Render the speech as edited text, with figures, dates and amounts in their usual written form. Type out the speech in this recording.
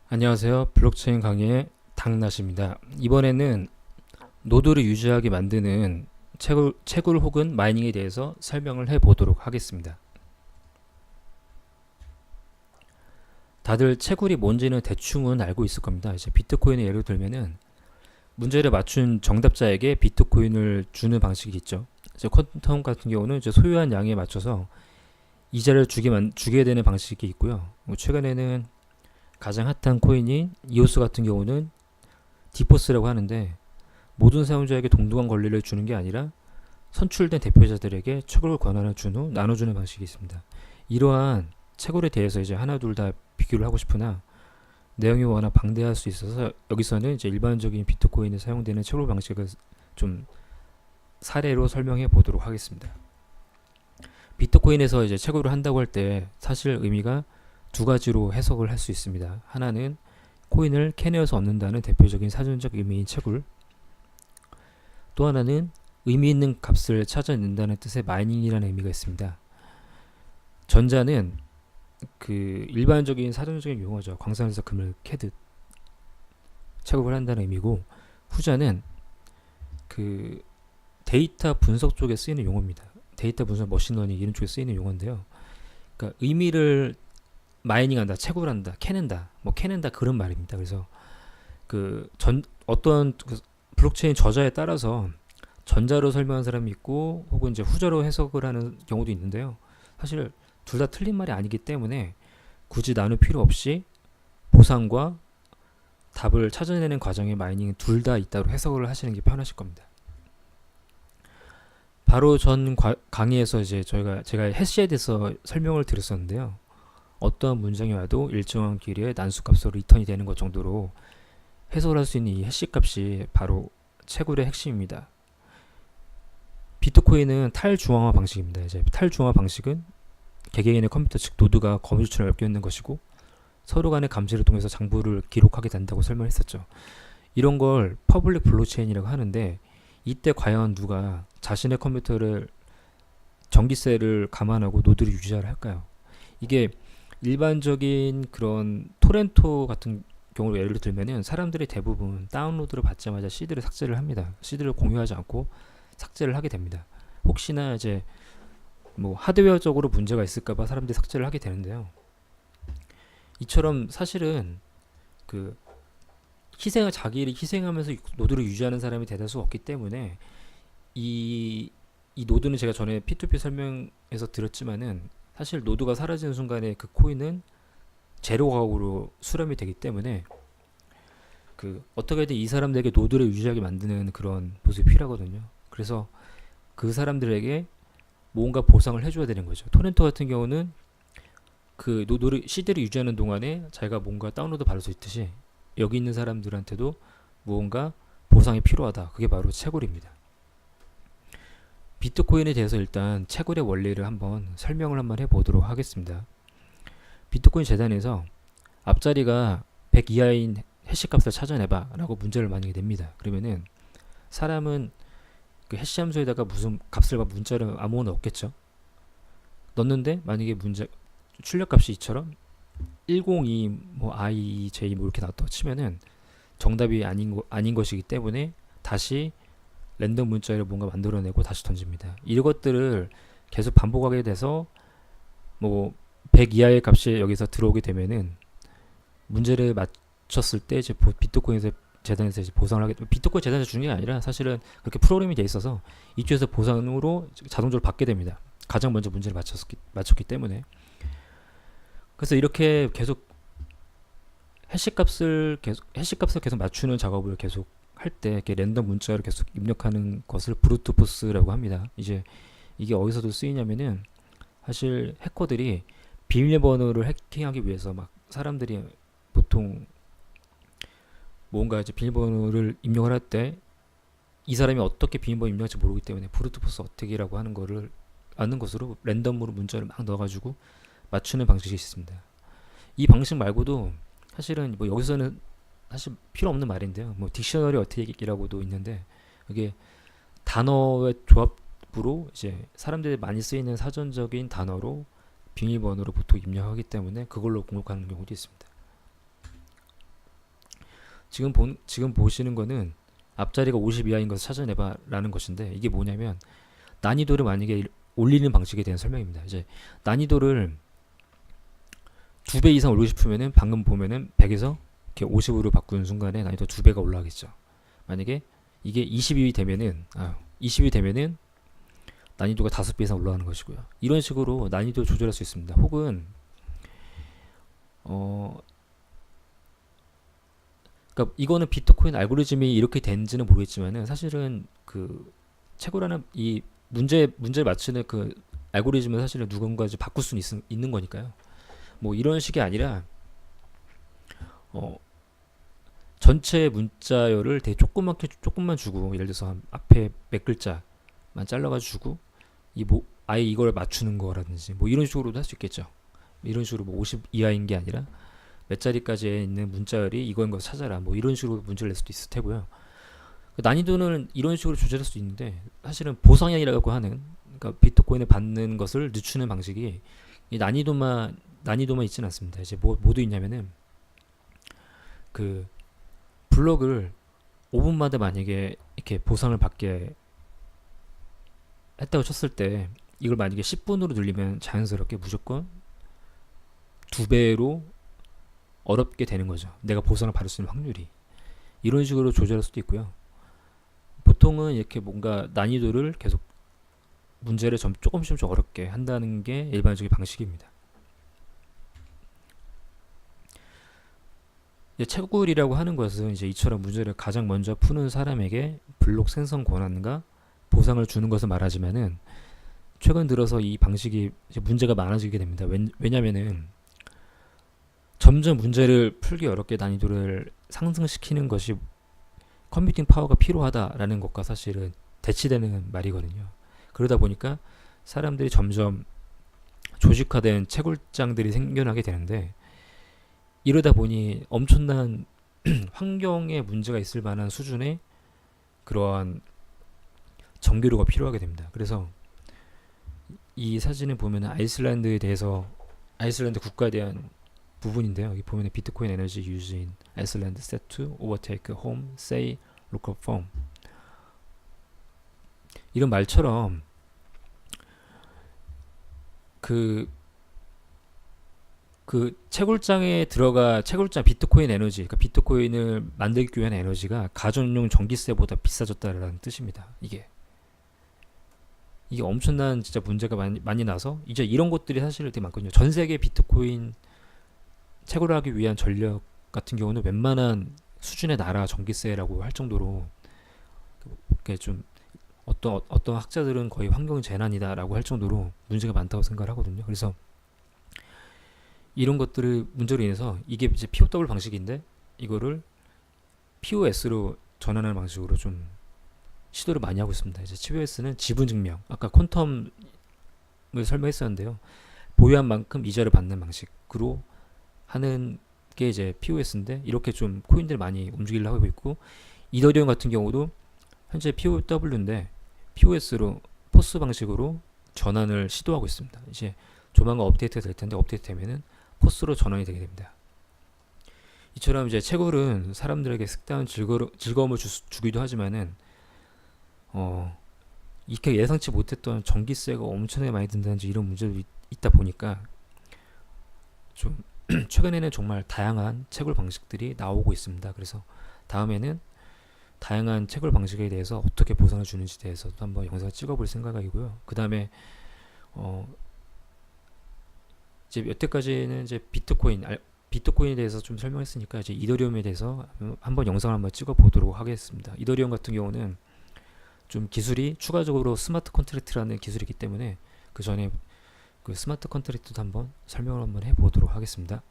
안녕하세요. 블록체인 강의의 당나십니다. 이번에는 노드를 유지하게 만드는 채굴 혹은 마이닝에 대해서 설명을 해보도록 하겠습니다. 다들 채굴이 뭔지는 대충은 알고 있을 겁니다. 이제 비트코인의 예를 들면은 문제를 맞춘 정답자에게 비트코인을 주는 방식이 있죠. 이제 퀀텀 같은 경우는 이제 소유한 양에 맞춰서 이자를 주게 되는 방식이 있고요. 최근에는 가장 핫한 코인인 이오스 같은 경우는 디포스라고 하는데 모든 사용자에게 동등한 권리를 주는 게 아니라 선출된 대표자들에게 채굴 권한을 준 후 나눠주는 방식이 있습니다. 이러한 채굴에 대해서 이제 하나 둘 다 비교를 하고 싶으나 내용이 워낙 방대할 수 있어서 여기서는 이제 일반적인 비트코인에 사용되는 채굴 방식을 좀 사례로 설명해 보도록 하겠습니다. 비트코인에서 이제 채굴을 한다고 할 때 사실 의미가 두 가지로 해석을 할 수 있습니다. 하나는 코인을 캐내어서 얻는다는 대표적인 사전적 의미인 채굴, 또 하나는 의미 있는 값을 찾아낸다는 뜻의 마이닝이라는 의미가 있습니다. 전자는 그 일반적인 사전적인 용어죠. 광산에서 금을 캐듯 채굴을 한다는 의미고, 후자는 그 데이터 분석 쪽에 쓰이는 용어입니다. 데이터 분석, 머신러닝 이런 쪽에 쓰이는 용어인데요. 그러니까 의미를 마이닝한다, 채굴한다, 캐낸다, 뭐 캐낸다 그런 말입니다. 그래서 어떤 블록체인 저자에 따라서 전자로 설명한 사람이 있고 혹은 이제 후자로 해석을 하는 경우도 있는데요. 사실 둘 다 틀린 말이 아니기 때문에 굳이 나눌 필요 없이 보상과 답을 찾아내는 과정의 마이닝 둘 다 있다로 해석을 하시는 게 편하실 겁니다. 바로 전 강의에서 이제 제가 해시에 대해서 설명을 드렸었는데요. 어떠한 문장이 와도 일정한 길이의 난수값으로 리턴이 되는 것 정도로 해석을 할 수 있는 이 해시 값이 바로 채굴의 핵심입니다. 비트코인은 탈중앙화 방식입니다. 이제 탈중앙화 방식은 개개인의 컴퓨터 즉 노드가 거미줄처럼 엮여 있는 것이고 서로 간의 감시를 통해서 장부를 기록하게 된다고 설명했었죠. 이런 걸 퍼블릭 블록체인이라고 하는데 이때 과연 누가 자신의 컴퓨터를 전기세를 감안하고 노드를 유지를 할까요? 이게 일반적인 그런 토렌토 같은 경우로 예를 들면은 사람들이 대부분 다운로드를 받자마자 CD를 삭제를 합니다. CD를 공유하지 않고 삭제를 하게 됩니다. 혹시나 이제 뭐 하드웨어적으로 문제가 있을까봐 사람들이 삭제를 하게 되는데요. 이처럼 사실은 그 자기를 희생하면서 노드를 유지하는 사람이 대다수 없기 때문에 이 노드는 제가 전에 P2P 설명에서 들었지만은 사실 노드가 사라지는 순간에 그 코인은 제로 가격으로 수렴이 되기 때문에 어떻게든 이 사람들에게 노드를 유지하게 만드는 그런 모습이 필요하거든요. 그래서 그 사람들에게 뭔가 보상을 해줘야 되는 거죠. 토렌토 같은 경우는 그 노드를 CD를 유지하는 동안에 자기가 뭔가 다운로드 받을 수 있듯이 여기 있는 사람들한테도 무언가 보상이 필요하다. 그게 바로 채굴입니다. 비트코인에 대해서 일단 채굴의 원리를 한번 설명을 한번 해보도록 하겠습니다. 비트코인 재단에서 앞자리가 100 이하인 해시값을 찾아내봐 라고 문제를 만약에 냅니다. 그러면은 사람은 그 해시 함수에다가 무슨 값을 문자를 아무거나 넣겠죠. 넣는데 만약에 출력값이 이처럼 102 뭐 IJ 뭐 이렇게 나왔다고 치면은 정답이 아닌 것이기 때문에 다시 랜덤 문자를 뭔가 만들어내고 다시 던집니다. 이것들을 계속 반복하게 돼서 뭐 100 이하의 값이 여기서 들어오게 되면은 문제를 맞췄을 때 이제 비트코인에서 재단에서 이제 보상을 하게 비트코인 재단에서 주는 게 아니라 사실은 그렇게 프로그램이 돼 있어서 이쪽에서 보상으로 자동적으로 받게 됩니다. 가장 먼저 문제를 맞췄기 때문에. 그래서 이렇게 계속 해시값을 계속 맞추는 작업을 계속 할 때 이렇게 랜덤 문자를 계속 입력하는 것을 브루트 포스라고 합니다. 이제 이게 어디서도 쓰이냐면은 사실 해커들이 비밀번호를 해킹하기 위해서 막 사람들이 보통 뭔가 이제 비밀번호를 입력을 할 때 이 사람이 어떻게 비밀번호 입력할지 모르기 때문에 브루트 포스 어택이라고 하는 거를 아는 것으로 랜덤으로 문자를 막 넣어가지고 맞추는 방식이 있습니다. 이 방식 말고도 사실은 뭐 여기서는 사실 필요 없는 말인데요. 뭐 딕셔너리 어택이라고도 있는데 이게 단어의 조합으로 이제 사람들이 많이 쓰이는 사전적인 단어로 비밀번호를 보통 입력하기 때문에 그걸로 공격하는 경우도 있습니다. 지금 보시는 거는 앞자리가 50 이하인 것을 찾아내봐라는 것인데, 이게 뭐냐면 난이도를 만약에 올리는 방식에 대한 설명입니다. 이제 난이도를 2배 이상 올리고 싶으면은 방금 보면은 100에서 이렇게 50으로 바꾸는 순간에 난이도 2배가 올라가겠죠. 만약에 이게 20이 되면은 난이도가 5배 이상 올라가는 것이고요. 이런 식으로 난이도 조절할 수 있습니다. 혹은 그러니까 이거는 비트코인 알고리즘이 이렇게 된지는 모르겠지만은, 사실은 그 채굴하는 이 문제를 맞추는 그 알고리즘은 사실은 누군가 이제 바꿀 수는 있는 거니까요. 뭐 이런 식이 아니라 전체 문자열을 되게 조금만 주고, 예를 들어서 앞에 몇 글자만 잘라가지고 주고, 아예 이걸 맞추는 거라든지 뭐 이런 식으로도 할 수 있겠죠. 이런 식으로 뭐 50 이하인 게 아니라 몇 자리까지 있는 문자열이 이거인 거 찾아라, 뭐 이런 식으로 문제를 낼 수도 있을 테고요. 난이도는 이런 식으로 조절할 수 있는데, 사실은 보상형이라고 하는, 그러니까 비트코인을 받는 것을 늦추는 방식이 이 난이도만 있지는 않습니다. 이제 뭐도 있냐면은, 그 블록을 5분마다 만약에 이렇게 보상을 받게 했다고 쳤을 때, 이걸 만약에 10분으로 늘리면 자연스럽게 무조건 2배로 어렵게 되는 거죠. 내가 보상을 받을 수 있는 확률이. 이런 식으로 조절할 수도 있고요. 보통은 이렇게 뭔가 난이도를 계속 문제를 조금씩 어렵게 한다는 게 일반적인 방식입니다. 채굴이라고 하는 것은 이제 이처럼 문제를 가장 먼저 푸는 사람에게 블록 생성 권한과 보상을 주는 것을 말하지만은, 최근 들어서 이 방식이 이제 문제가 많아지게 됩니다. 왜냐면은 점점 문제를 풀기 어렵게 난이도를 상승시키는 것이 컴퓨팅 파워가 필요하다라는 것과 사실은 대치되는 말이거든요. 그러다 보니까 사람들이 점점 조직화된 채굴장들이 생겨나게 되는데, 이러다 보니 엄청난 환경에 문제가 있을 만한 수준의 그러한 전기료가 필요하게 됩니다. 그래서 이 사진을 보면 아이슬란드 국가에 대한 부분인데요. 여기 보면 비트코인 에너지 used in Iceland set to overtake home, say, local firm. 이런 말처럼 그 채굴장에 비트코인 에너지, 그러니까 비트코인을 만들기 위한 에너지가 가전용 전기세보다 비싸졌다라는 뜻입니다. 이게 엄청난 진짜 문제가 많이 나서, 이제 이런 것들이 사실 되게 많거든요. 전 세계 비트코인 채굴하기 위한 전력 같은 경우는 웬만한 수준의 나라 전기세라고 할 정도로, 좀 어떤 학자들은 거의 환경 재난이다라고 할 정도로 문제가 많다고 생각을 하거든요. 그래서 이런 것들을 문제로 인해서, 이게 이제 POW 방식인데 이거를 POS로 전환하는 방식으로 좀 시도를 많이 하고 있습니다. 이제 POS는 지분 증명, 아까 퀀텀을 설명했었는데요. 보유한 만큼 이자를 받는 방식으로 하는 게 이제 POS인데, 이렇게 좀 코인들 많이 움직이려고 하고 있고, 이더리움 같은 경우도 현재 POW인데 POS로 포스 방식으로 전환을 시도하고 있습니다. 이제 조만간 업데이트가 될 텐데, 업데이트 되면은 포스로 전환이 되게 됩니다. 이처럼 이제 채굴은 사람들에게 색다른 즐거움을 주기도 하지만은, 이렇게 예상치 못했던 전기세가 엄청나게 많이 든다든지 이런 문제도 있다 보니까, 좀 최근에는 정말 다양한 채굴 방식들이 나오고 있습니다. 그래서 다음에는 다양한 채굴 방식에 대해서 어떻게 보상을 주는지 대해서도 한번 영상을 찍어볼 생각이고요. 그 다음에 이제 여태까지는 이제 비트코인에 대해서 좀 설명했으니까, 이제 이더리움에 대해서 한번 영상을 한번 찍어보도록 하겠습니다. 이더리움 같은 경우는 좀 기술이 추가적으로 스마트 컨트랙트라는 기술이기 때문에, 그 전에 그 스마트 컨트랙트도 한번 설명을 한번 해보도록 하겠습니다.